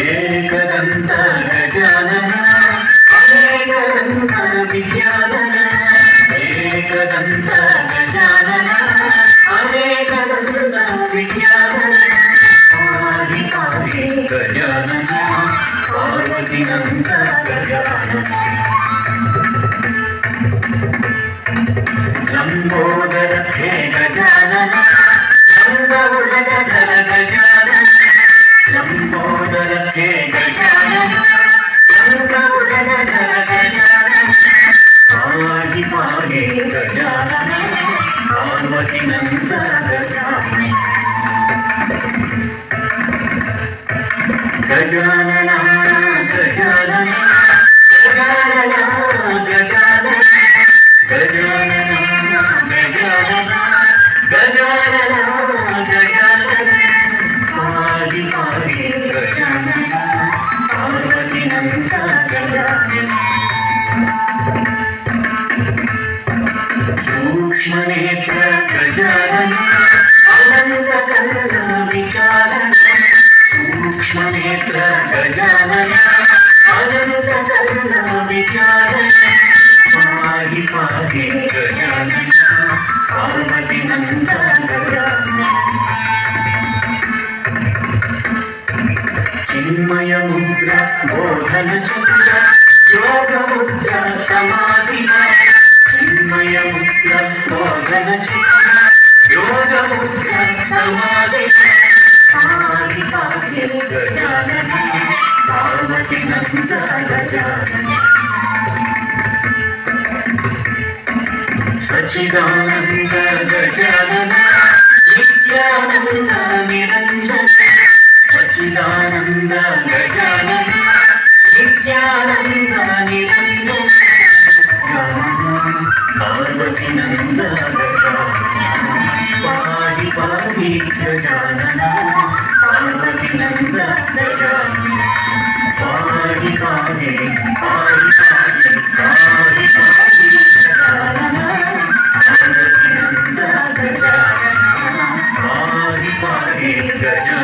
एकदंत गजानन अनेकदंत विद्यानन एकदंत गजानन अनेकदंत विद्यानन आदिकारि गजानन पार्वतीनंद गजानन लंबोदर हे गजानन लंबोदर गजानन लंबोदर हे गजानन लंबोदर गजानन पाहि पाहि गजानन पार्वतीनंद गजानन गजानन गजानन गजानन गजानन गजानन गजानन गजानन गजानन पाहि पाहि गजानन पार्वतीनंद गजानन सूक्ष्मनेत्र गजानन अनंतकर्ण विचारण सूक्ष्मनेत्र गजानन अनंतकर्ण विचारण पाहि पाहि गजानन पार्वतीनंद गजानन चिन्मय मुद्रा बोधन चक्र योग मुद्रा समाधि चिन्मय मुद्रा बोधन चक्र योग मुद्रा समाधि पाहि पाहि गजानन पार्वतीनंद गजानन सच्चिदानंद गजानन नित्यानंद निरंजन सच्चिदानंद गजानन नित्यानंद निरंजन पार्वतीनंद गजानन पाहि पाहि गजानन पार्वतीनंद गजानन पाहि पाहि पाहि पाहि पाहि पाहि गजानन पार्वतीनंद गजानन पाहि पाहि गजानन